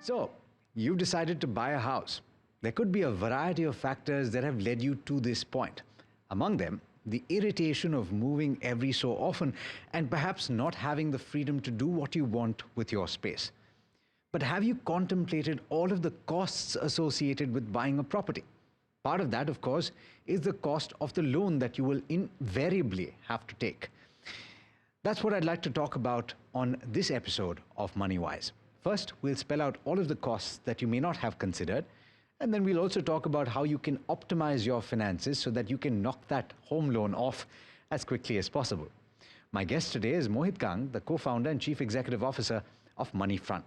So, you've decided to buy a house. There could be a variety of factors that have led you to this point. Among them, the irritation of moving every so often and perhaps not having the freedom to do what you want with your space. But have you contemplated all of the costs associated with buying a property? Part of that, of course, is the cost of the loan that you will invariably have to take. That's what I'd like to talk about on this episode of Moneywise. First, we'll spell out all of the costs that you may not have considered, and then we'll also talk about how you can optimize your finances so that you can knock that home loan off as quickly as possible. My guest today is Mohit Gang, the co-founder and chief executive officer of Moneyfront.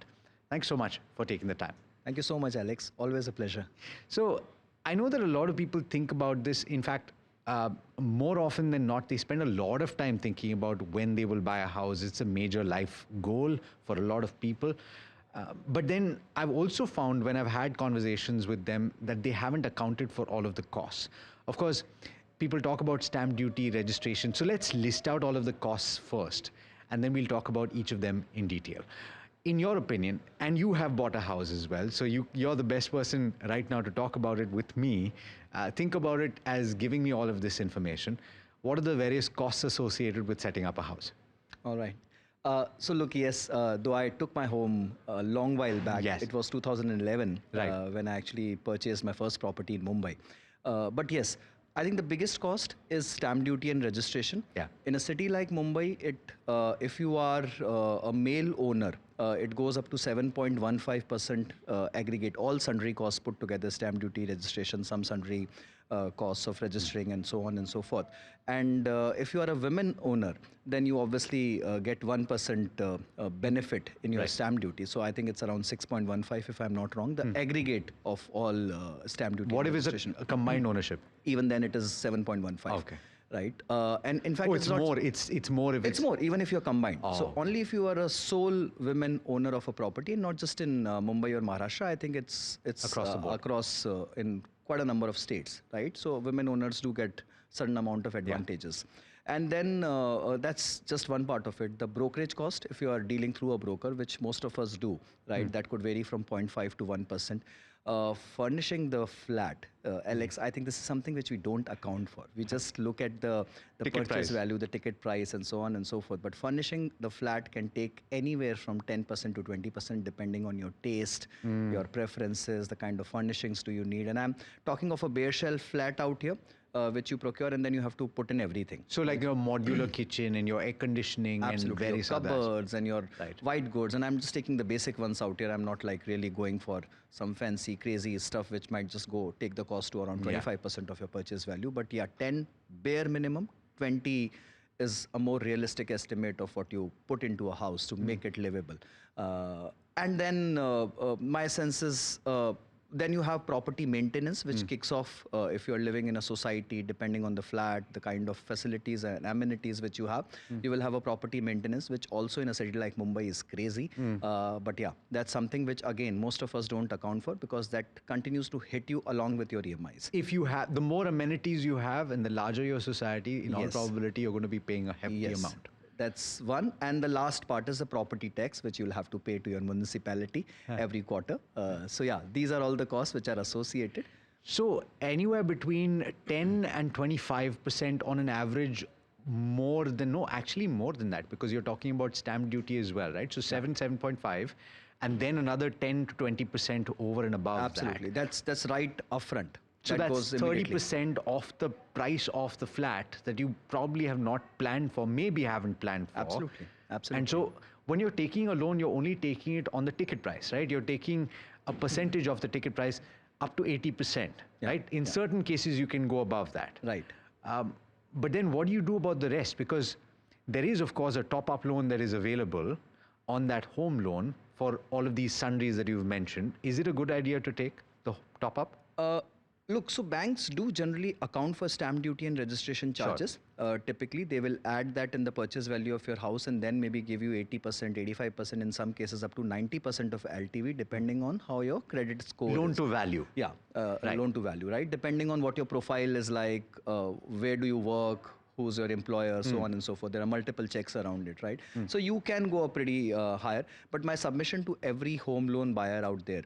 Thanks so much for taking the time. Thank you so much, Alex. Always a pleasure. So I know that a lot of people think about this. In fact, more often than not, they spend a lot of time thinking about when they will buy a house. It's a major life goal for a lot of people. But then I've also found when I've had conversations with them that they haven't accounted for all of the costs. Of course, people talk about stamp duty, registration. So let's list out all of the costs first, and then we'll talk about each of them in detail. In your opinion, and you have bought a house as well, so you're the best person right now to talk about it with me. Think about it as giving me all of this information. What are the various costs associated with setting up a house? All right. So look, yes, though I took my home a long while back, Yes. It was 2011 Right. when I actually purchased my first property in Mumbai. But yes, I think the biggest cost is stamp duty and registration. Yeah. In a city like Mumbai, if you are a male owner, it goes up to 7.15% aggregate, all sundry costs put together, stamp duty, registration, some sundry costs of registering and so on and so forth. And if you are a women owner, then you obviously get 1% benefit in your Right. stamp duty. So I think it's around 6.15 if I'm not wrong, the aggregate of all stamp duty What and if it's registration. a combined ownership? Even then it is 7.15. Okay. Right. And in fact, Oh, it's not, more. It's more if it's more, even if you're combined. Oh, So okay. only if you are a sole women owner of a property, and not just in Mumbai or Maharashtra. I think it's Across the board. across in quite a number of states, right? So women owners do get certain amount of advantages. And then that's just one part of it. The brokerage cost, if you are dealing through a broker, which most of us do, right? That could vary from 0.5 to 1%. Furnishing the flat, Alex, I think this is something which we don't account for. We just look at the Ticket purchase price. value, the ticket price, and so on and so forth. But furnishing the flat can take anywhere from 10% to 20% depending on your taste, your preferences, the kind of furnishings do you need. And I'm talking of a bare shelf flat out here, which you procure, and then you have to put in everything. So like your modular kitchen and your air conditioning Absolutely, and your various others. cupboards and your Right. white goods, and I'm just taking the basic ones out here. I'm not like really going for some fancy, crazy stuff which might just take the cost to around 25% of your purchase value. But yeah, 10 bare minimum, 20 is a more realistic estimate of what you put into a house to make it livable. And then my sense is, then you have property maintenance, which kicks off if you're living in a society, depending on the flat, the kind of facilities and amenities which you have. You will have a property maintenance, which also in a city like Mumbai is crazy. But yeah, that's something which, again, most of us don't account for because that continues to hit you along with your EMIs. If you have, the more amenities you have and the larger your society, in all Yes. probability, you're going to be paying a hefty Yes. amount. That's one. And the last part is the property tax, which you'll have to pay to your municipality every quarter. So yeah, these are all the costs which are associated. So anywhere between 10 and 25% on an average, more than that, because you're talking about stamp duty as well, right? So 7.5, and then another 10 to 20% over and above Absolutely. that. That's right upfront. So That that's goes immediately. 30% of the price of the flat that you probably have not planned for, maybe haven't planned for. Absolutely. Absolutely. And so when you're taking a loan, you're only taking it on the ticket price, right? You're taking a percentage of the ticket price up to 80%, right? In certain cases, you can go above that. Right. But then what do you do about the rest? Because there is, of course, a top-up loan that is available on that home loan for all of these sundries that you've mentioned. Is it a good idea to take the top-up? Look, so banks do generally account for stamp duty and registration charges. Typically, they will add that in the purchase value of your house and then maybe give you 80%, 85%, in some cases up to 90% of LTV, depending on how your credit score Loan is. to value. Yeah, Right. loan to value, right? Depending on what your profile is like, where do you work, who's your employer, so on and so forth. There are multiple checks around it, right? So you can go a pretty higher. But my submission to every home loan buyer out there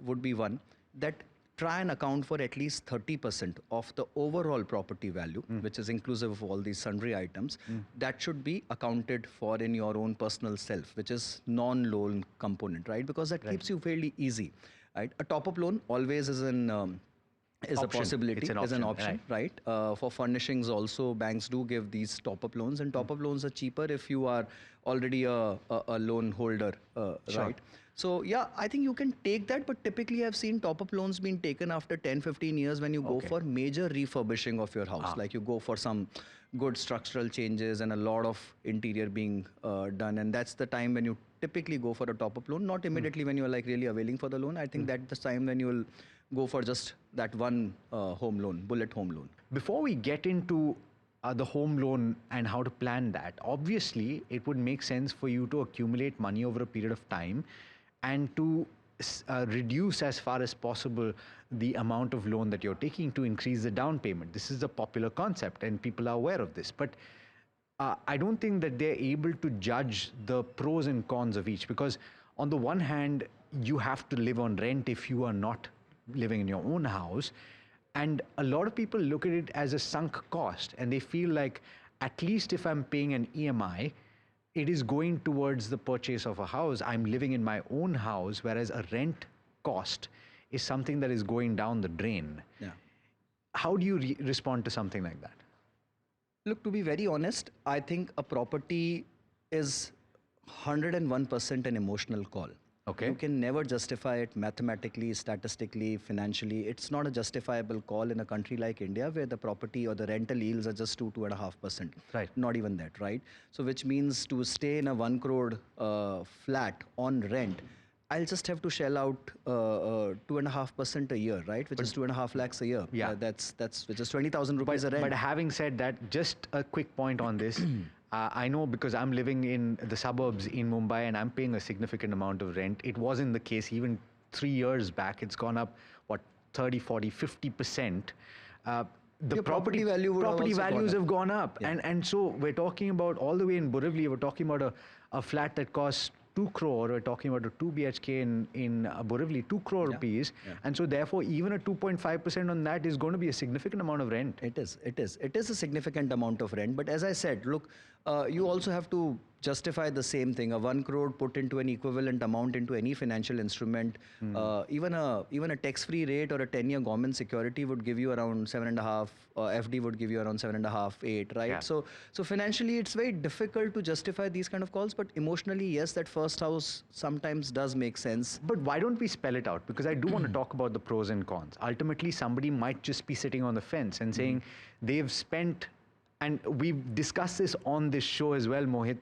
would be one, that try and account for at least 30% of the overall property value, which is inclusive of all these sundry items. That should be accounted for in your own personal self, which is non-loan component, right? Because that keeps you fairly easy, right? A top-up loan always is a possibility, is an option, right? For furnishings also, banks do give these top-up loans, and top-up loans are cheaper if you are already a loan holder, right? So yeah, I think you can take that, but typically I've seen top-up loans being taken after 10, 15 years when you go for major refurbishing of your house. Like you go for some good structural changes and a lot of interior being done. And that's the time when you typically go for a top-up loan, not immediately when you're like really availing for the loan. I think that's the time when you will go for just that one home loan, bullet home loan. Before we get into the home loan and how to plan that, obviously it would make sense for you to accumulate money over a period of time and to reduce as far as possible the amount of loan that you're taking to increase the down payment. This is a popular concept and people are aware of this. But I don't think that they're able to judge the pros and cons of each, because on the one hand, you have to live on rent if you are not living in your own house. And a lot of people look at it as a sunk cost, and they feel like at least if I'm paying an EMI, it is going towards the purchase of a house. I'm living in my own house, whereas a rent cost is something that is going down the drain. Yeah. How do you respond to something like that? Look, to be very honest, I think a property is 101% an emotional call. Okay. You can never justify it mathematically, statistically, financially. It's not a justifiable call in a country like India where the property or the rental yields are just 2.5%. Right. Not even that, right? So which means to stay in a 1 crore flat on rent, I'll just have to shell out 2.5% a year, right? Which is 2.5 lakhs a year. Yeah. Which is 20,000 rupees a rent. But having said that, just a quick point on this. I know because I'm living in the suburbs in Mumbai and I'm paying a significant amount of rent. It wasn't the case even 3 years back. It's gone up, what, 30, 40, 50%. The property values have gone up. Yeah. And so we're talking about all the way in Borivali, we're talking about a flat that costs 2 crore, we're talking about a 2 BHK in Borivali, 2 crore rupees. Yeah. And so therefore, even a 2.5% on that is going to be a significant amount of rent. It is a significant amount of rent. But as I said, look, you also have to justify the same thing. A 1 crore put into an equivalent amount into any financial instrument, even a tax-free rate or a 10-year government security would give you around 7.5, FD would give you around 7.5, 8, right? Yeah. So financially, it's very difficult to justify these kind of calls, but emotionally, yes, that first house sometimes does make sense. But why don't we spell it out? Because I do want to talk about the pros and cons. Ultimately, somebody might just be sitting on the fence and saying they've spent, and we've discussed this on this show as well, Mohit.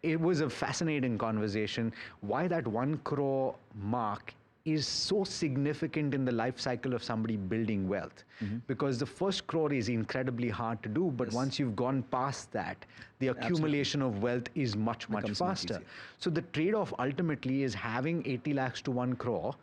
It was a fascinating conversation. Why that 1 crore mark is so significant in the life cycle of somebody building wealth. Because the first crore is incredibly hard to do, but once you've gone past that, the accumulation of wealth is much faster. So the trade-off ultimately is having 80 lakhs to 1 crore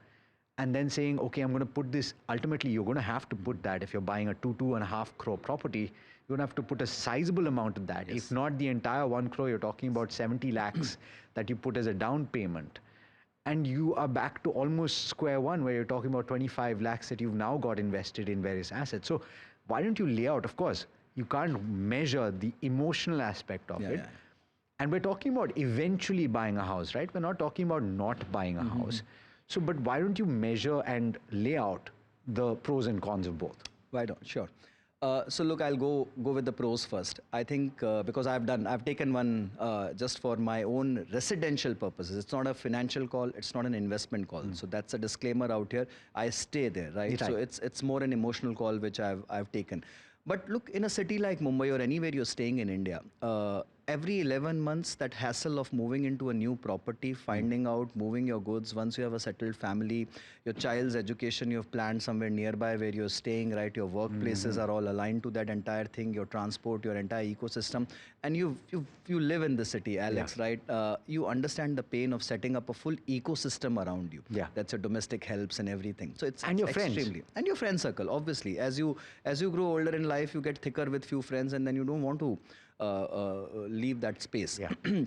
and then saying, okay, I'm going to put this, ultimately you're going to have to put that if you're buying a 2.5 crore property, you're going to have to put a sizable amount of that. If not the entire 1 crore, you're talking about 70 lakhs that you put as a down payment. And you are back to almost square one where you're talking about 25 lakhs that you've now got invested in various assets. So why don't you lay out? Of course, you can't measure the emotional aspect of it. Yeah. And we're talking about eventually buying a house, right? We're not talking about not buying a house. So, but why don't you measure and lay out the pros and cons of both? Why don't? Sure. So look, I'll go with the pros first. I think because I've taken one just for my own residential purposes. It's not a financial call. It's not an investment call. So that's a disclaimer out here. I stay there, right? So it's more an emotional call which I've taken. But look, in a city like Mumbai or anywhere you're staying in India, every 11 months, that hassle of moving into a new property, finding out, moving your goods, once you have a settled family, your child's education, you have planned somewhere nearby where you're staying, right? Your workplaces are all aligned to that entire thing, your transport, your entire ecosystem. And you live in the city, Alex, right? You understand the pain of setting up a full ecosystem around you. Yeah. That's your domestic helps and everything. So it's And your friends. extremely, and your friend circle, obviously. As you grow older in life, you get thicker with few friends, and then you don't want to leave that space. Yeah.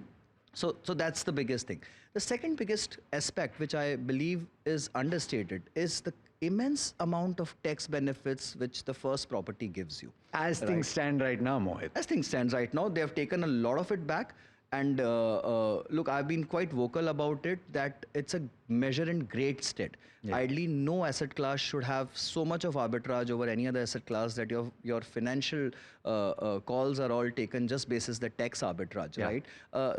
So that's the biggest thing. The second biggest aspect, which I believe is understated, is the immense amount of tax benefits which the first property gives you. As things stand right now, Mohit. As things stand right now, they have taken a lot of it back. And look, I've been quite vocal about it, that it's a measure in great stead. Yeah. Ideally, no asset class should have so much of arbitrage over any other asset class that your financial calls are all taken just basis the tax arbitrage, Yeah. right?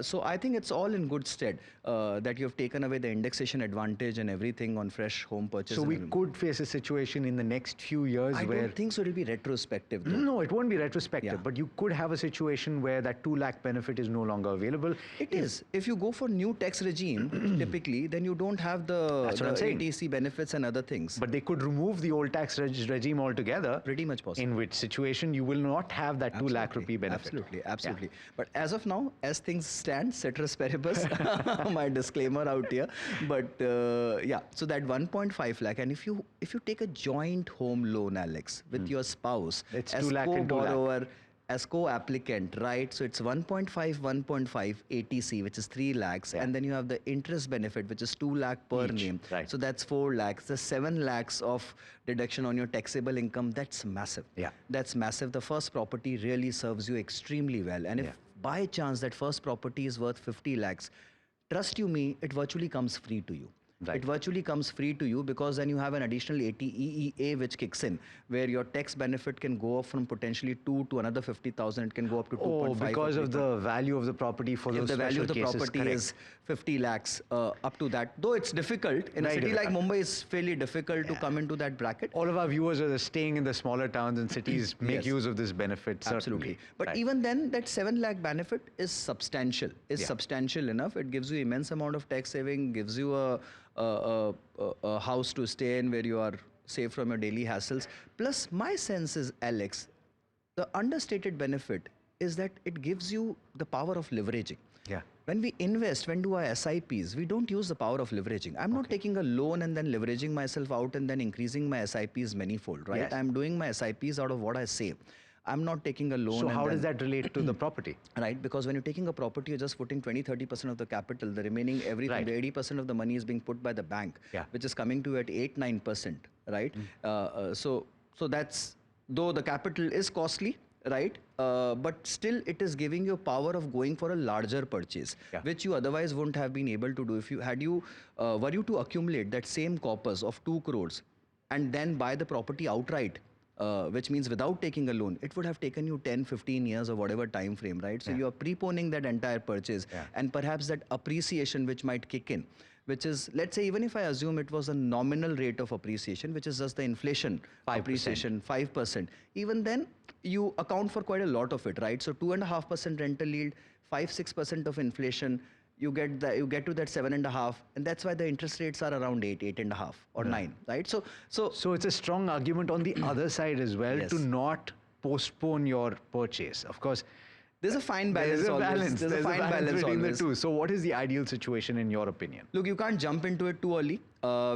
So I think it's all in good stead that you have taken away the indexation advantage and everything on fresh home purchase. So we could face a situation in the next few years I where... don't think so. It'll be retrospective, though. No, it won't be retrospective, Yeah. but you could have a situation where that 2 lakh benefit is no longer available. It is. If you go for new tax regime, typically, then you don't have the That's what I'm saying. ATC benefits and other things. But they could remove the old tax regime altogether. Pretty much possible. In which situation you will not have that 2 lakh rupee benefit. Absolutely. But as of now, as things stand, ceteris paribus, my disclaimer out here. But yeah, so that 1.5 lakh, and if you take a joint home loan, Alex, with your spouse, It's as 2 lakh and 2 lakh. co-borrower, as co-applicant, right? So it's 1.5 ATC, which is 3 lakhs. Yeah. And then you have the interest benefit, which is 2 lakh per Each, name. right. So that's 4 lakhs. The 7 lakhs of deduction on your taxable income, that's massive. Yeah. That's massive. The first property really serves you extremely well. And if by chance that first property is worth 50 lakhs, trust you me, it virtually comes free to you. Right. It virtually comes free to you because then you have an additional 80 EEA which kicks in, where your tax benefit can go up from potentially 2 to another 50,000. It can go up to 2.5. Oh, because of the value of the property for those if the value of the special cases, property correct. is 50 lakhs up to that. Though it's difficult. In a Very city like difficult. Mumbai, it's fairly difficult to come into that bracket. All of our viewers are staying in the smaller towns and cities make Yes. use of this benefit. Absolutely. Certainly. But Right. even then, that 7 lakh benefit is substantial. Substantial enough. It gives you immense amount of tax saving, gives you a house to stay in where you are safe from your daily hassles. Plus, my sense is, Alex, the understated benefit is that it gives you the power of leveraging. Yeah. When we invest, when do our SIPs, we don't use the power of leveraging. I'm not taking a loan and then leveraging myself out and then increasing my SIPs manifold, right? Yes. I'm doing my SIPs out of what I save. I'm not taking a loan. So and how then, does that relate to the property? Right, because when you're taking a property, you're just putting 20-30% of the capital. The remaining everything, Right. the 80% of the money is being put by the bank, Yeah. which is coming to at 8-9%, right? So that's, though the capital is costly, right? But still it is giving you power of going for a larger purchase, Yeah. which you otherwise wouldn't have been able to do. If you were you to accumulate that same corpus of 2 crores and then buy the property outright, which means without taking a loan, it would have taken you 10-15 years or whatever time frame, right? So you are preponing that entire purchase, and perhaps that appreciation which might kick in, which is, let's say, even if I assume it was a nominal rate of appreciation, which is just the inflation 5%. appreciation, 5%, even then you account for quite a lot of it, right? So 2.5% rental yield, 5-6% of inflation, you get to that 7.5, and that's why the interest rates are around 8.5 or 9, right? So it's a strong argument on the other side as well Yes. to not postpone your purchase. Of course, there's a fine balance. there's a always. balance. There's a fine balance between always. the two. So what is the ideal situation in your opinion? Look, you can't jump into it too early,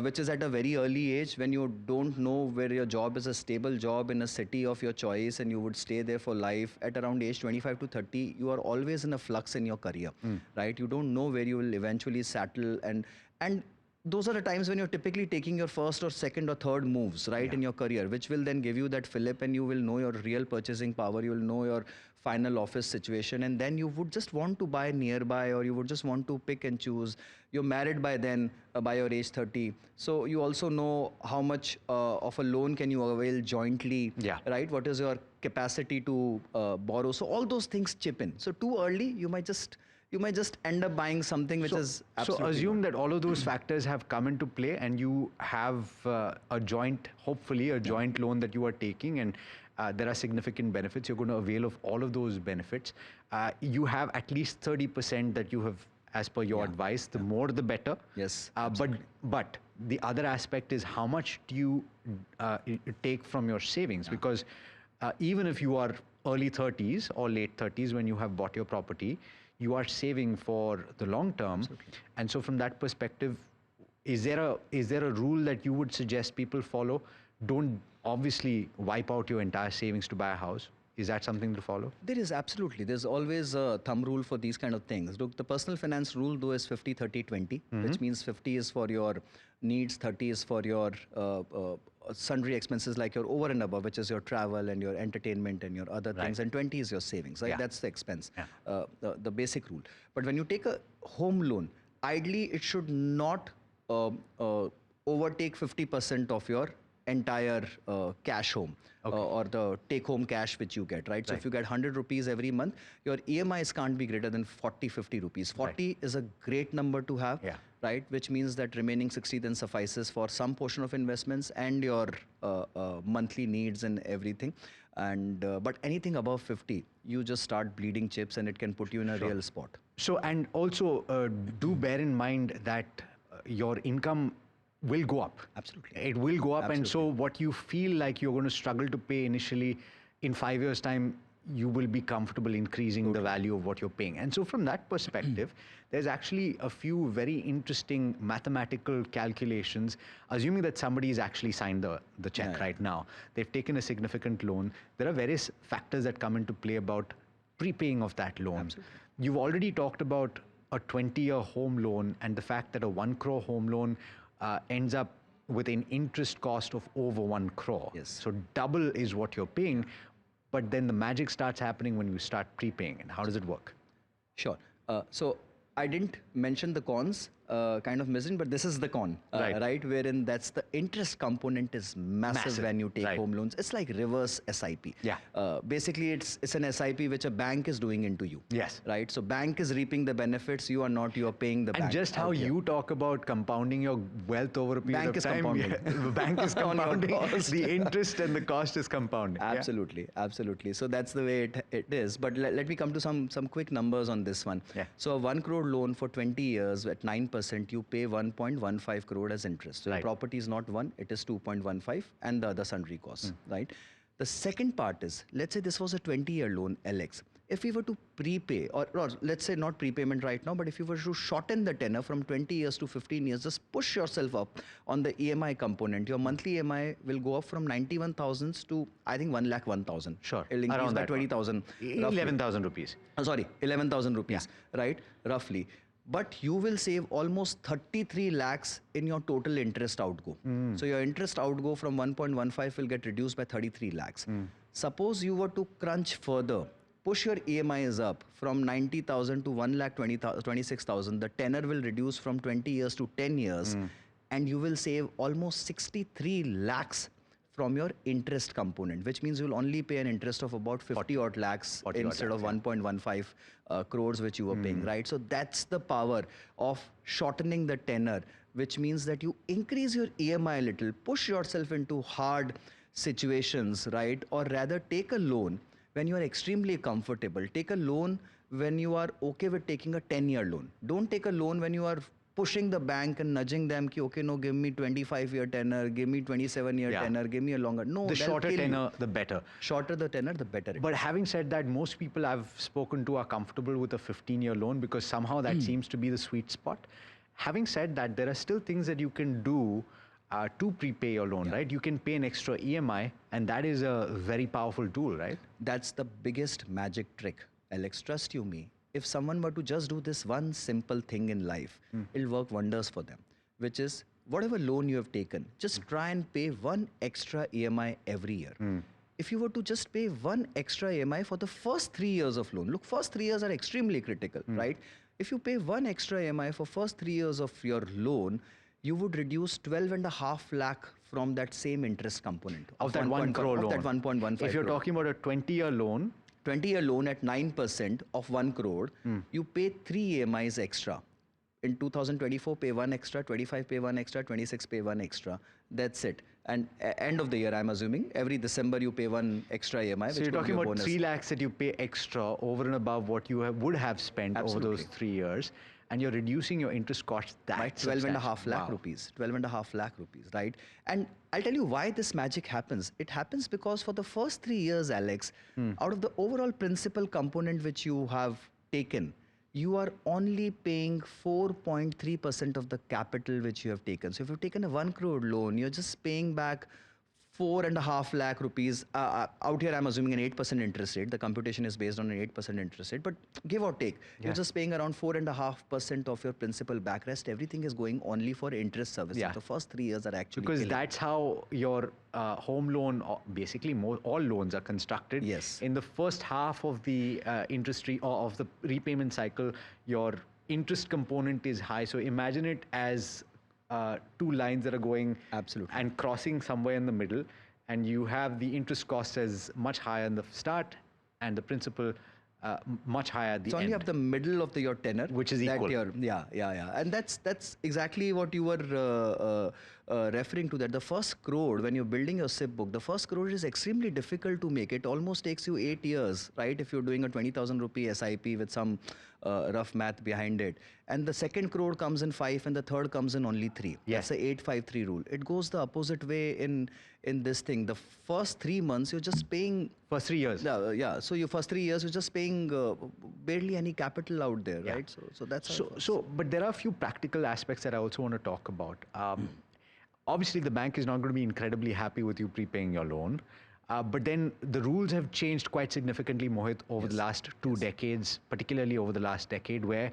which is at a very early age when you don't know where your job is a stable job in a city of your choice and you would stay there for life. At around age 25 to 30, you are always in a flux in your career, right? You don't know where you will eventually settle, and those are the times when you're typically taking your first or second or third moves, right, in your career, which will then give you that fillip, and you will know your real purchasing power, you will know your final office situation, and then you would just want to buy nearby, or you would just want to pick and choose. You're married by then, by your age 30. So you also know how much of a loan can you avail jointly, right? What is your capacity to borrow? So all those things chip in. So too early, you might just end up buying something which is absolutely... So assume that all of those factors have come into play and you have a joint, hopefully a joint loan that you are taking, and there are significant benefits. You're going to avail of all of those benefits. You have at least 30% that you have, as per your advice. The more, the better. Yes. But the other aspect is how much do you take from your savings? Because even if you are early 30s or late 30s when you have bought your property, you are saving for the long term. Absolutely. And so from that perspective, is there a rule that you would suggest people follow? Don't obviously wipe out your entire savings to buy a house. Is that something to follow? There is absolutely. There's always a thumb rule for these kind of things. Look, the personal finance rule though is 50, 30, 20, which means 50 is for your needs, 30 is for your sundry expenses like your over and above, which is your travel and your entertainment and your other things, and 20 is your savings, right? That's the expense, the basic rule. But when you take a home loan, ideally it should not overtake 50% of your entire cash home or the take home cash which you get, right? So if you get 100 rupees every month, your EMIs can't be greater than 40, 50 rupees. 40 is a great number to have, right? Which means that remaining 60 then suffices for some portion of investments and your monthly needs and everything. And but anything above 50, you just start bleeding chips and it can put you in a real spot. So, and also do bear in mind that your income will go up. Absolutely. It will go up. Absolutely. And so what you feel like you're going to struggle to pay initially, in 5 years' time, you will be comfortable increasing the value of what you're paying. And so from that perspective, there's actually a few very interesting mathematical calculations, assuming that somebody's actually signed the check right now. They've taken a significant loan. There are various factors that come into play about prepaying of that loan. Absolutely. You've already talked about a 20-year home loan and the fact that a 1 crore home loan ends up with an interest cost of over 1 crore. Yes. So double is what you're paying, but then the magic starts happening when you start prepaying. And how does it work? Sure. So I didn't mention the cons, kind of missing, but this is the con, right? Wherein that's the interest component is massive when you take home loans. It's like reverse SIP. Yeah. Basically, it's an SIP which a bank is doing into you. Yes. Right. So bank is reaping the benefits. You are not. You are paying the bank. And just how you talk about compounding your wealth over a period of time. The bank is compounding. The interest and the cost is compounding. Absolutely. Absolutely. So that's the way it is. But let me come to some quick numbers on this one. Yeah. So a 1 crore loan for 20 years at 9%, you pay 1.15 crore as interest. So the property is not 1, it is 2.15 and the other sundry costs, right? The second part is, let's say this was a 20-year loan, LX. If we were to prepay, or let's say not prepayment right now, but if you were to shorten the tenor from 20 years to 15 years, just push yourself up on the EMI component. Your monthly EMI will go up from 91,000 to, I think, 1,01,000. Sure. It'll increase by 20,000. 11,000 rupees. Sorry, 11,000 rupees, right? Roughly. But you will save almost 33 lakhs in your total interest outgo. So your interest outgo from 1.15 will get reduced by 33 lakhs. Suppose you were to crunch further, push your EMIs up from 90,000 to 1,26,000. The tenor will reduce from 20 years to 10 years, and you will save almost 63 lakhs from your interest component, which means you'll only pay an interest of about 50 odd lakhs instead of 1.15 crores which you were paying, right? So that's the power of shortening the tenor, which means that you increase your EMI a little, push yourself into hard situations, right? Or rather take a loan when you are extremely comfortable. Take a loan when you are okay with taking a 10-year loan. Don't take a loan when you are pushing the bank and nudging them, ki, okay, no, give me 25-year tenor, give me 27-year tenor, give me a longer. No, the shorter tenor, the better. Shorter the tenor, the better. But having said that, most people I've spoken to are comfortable with a 15-year loan because somehow that seems to be the sweet spot. Having said that, there are still things that you can do to prepay your loan, right? You can pay an extra EMI, and that is a very powerful tool, right? That's the biggest magic trick. Alex, trust you me. If someone were to just do this one simple thing in life, it'll work wonders for them, which is whatever loan you have taken, just try and pay one extra EMI every year. If you were to just pay one extra EMI for the first 3 years of loan, look, first 3 years are extremely critical, right? If you pay one extra EMI for first 3 years of your loan, you would reduce 12.5 lakh from that same interest component. Of that 1 crore loan. Of that 1.15 If you're talking about a 20-year loan, 20-year loan at 9% of 1 crore, you pay 3 EMIs extra. in 2024 pay one extra, 25 pay one extra, 26 pay one extra. That's it. And end of the year, I'm assuming every December you pay one extra EMI. So you're talking about 3 lakhs that you pay extra over and above what you would have spent over those 3 years, and you're reducing your interest costs by 12.5 lakh rupees. 12.5 lakh rupees, right? And I'll tell you why this magic happens. It happens because for the first 3 years, Alex, out of the overall principal component which you have taken, you are only paying 4.3% of the capital which you have taken. So if you've taken a 1 crore loan, you're just paying back 4.5 lakh rupees. Out here, I'm assuming an 8% interest rate. The computation is based on an 8% interest rate. But give or take, you're just paying around 4.5% of your principal back. Rest, everything is going only for interest servicing. The first 3 years are actually because that's how your home loan, basically all loans are constructed. Yes. In the first half of the interest rate or of the repayment cycle, your interest component is high. So imagine it as 2 lines that are going and crossing somewhere in the middle, and you have the interest cost as much higher in the start and the principal much higher at the end. It's only up the middle of your tenor, which is equal. And that's exactly what you were referring to. That the first crore, when you're building your SIP book, the first crore is extremely difficult to make. It almost takes you 8 years, right? If you're doing a 20,000 rupee SIP with some rough math behind it, and the second crore comes in 5, and the third comes in only 3. That's the 853 rule. It goes the opposite way in this thing. The first 3 months you're just paying. First 3 years. So your first 3 years you're just paying barely any capital out there, right? So that's how but there are a few practical aspects that I also want to talk about. Obviously, the bank is not going to be incredibly happy with you prepaying your loan. But then the rules have changed quite significantly, Mohit, over the last 2 decades, particularly over the last decade, where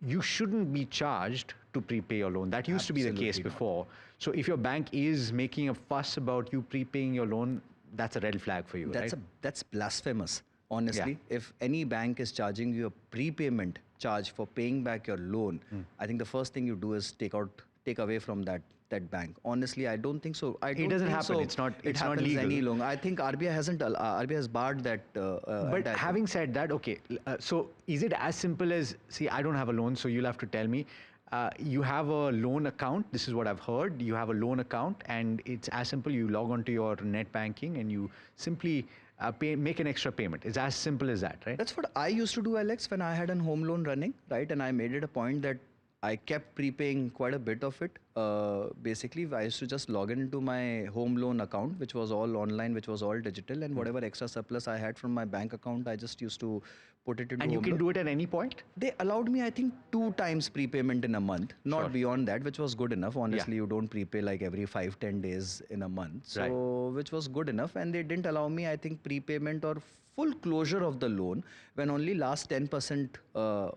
you shouldn't be charged to prepay your loan. That used to be the case before. So if your bank is making a fuss about you prepaying your loan, that's a red flag for you, right? That's blasphemous, honestly. If any bank is charging you a prepayment charge for paying back your loan, I think the first thing you do is take away from that bank. Honestly, I don't think so. It doesn't happen. It's not legal any longer. I think RBI has barred that. But having said that, okay, so is it as simple as, see, I don't have a loan, so you'll have to tell me. You have a loan account. This is what I've heard. You have a loan account, and it's as simple. You log on to your net banking and you simply make an extra payment. It's as simple as that, right? That's what I used to do, Alex, when I had a home loan running, right? And I made it a point that I kept prepaying quite a bit of it. Basically, I used to just log into my home loan account, which was all online, which was all digital, and whatever extra surplus I had from my bank account, I just used to put it into And you can do it at any point? They allowed me, I think, 2 times prepayment in a month, not beyond that, which was good enough. Honestly, you don't prepay like every 5-10 days in a month. So, which was good enough. And they didn't allow me, I think, prepayment or full closure of the loan when only last 10%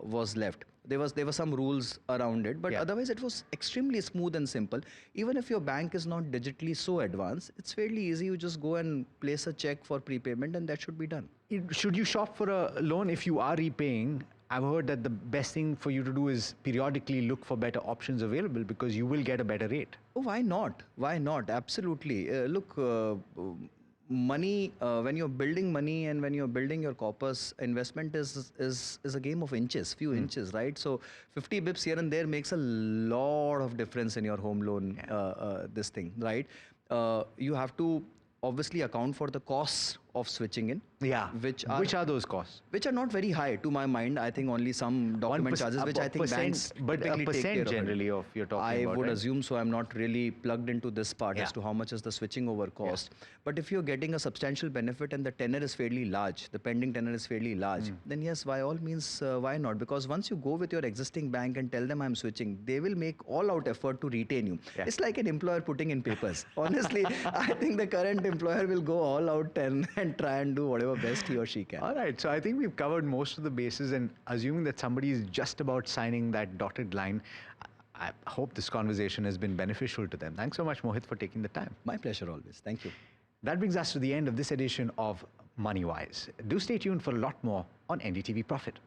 was left. There were some rules around it, but otherwise it was extremely smooth and simple. Even if your bank is not digitally so advanced, it's fairly easy. You just go and place a check for prepayment and that should be done. Should you shop for a loan if you are repaying? I've heard that the best thing for you to do is periodically look for better options available because you will get a better rate. Oh, why not? Why not? Absolutely. Look, money, when you're building money and when you're building your corpus, investment is a game of inches, few inches, right? So 50 bips here and there makes a lot of difference in your home loan, this thing, right? You have to obviously account for the costs of switching in. Yeah. Which are those costs? Which are not very high to my mind. I think only some document charges, which I think banks but a percent generally of you're talking about. I would assume so. I'm not really plugged into this part as to how much is the switching over cost. But if you're getting a substantial benefit and the tenor is fairly large, the pending tenor is fairly large, then yes, by all means, why not? Because once you go with your existing bank and tell them I'm switching, they will make all out effort to retain you. It's like an employer putting in papers. Honestly, I think the current employer will go all out and try and do whatever best he or she can. All right. So I think we've covered most of the bases, and assuming that somebody is just about signing that dotted line, I hope this conversation has been beneficial to them. Thanks so much, Mohit, for taking the time. My pleasure always. Thank you. That brings us to the end of this edition of Moneywise. Do stay tuned for a lot more on NDTV Profit.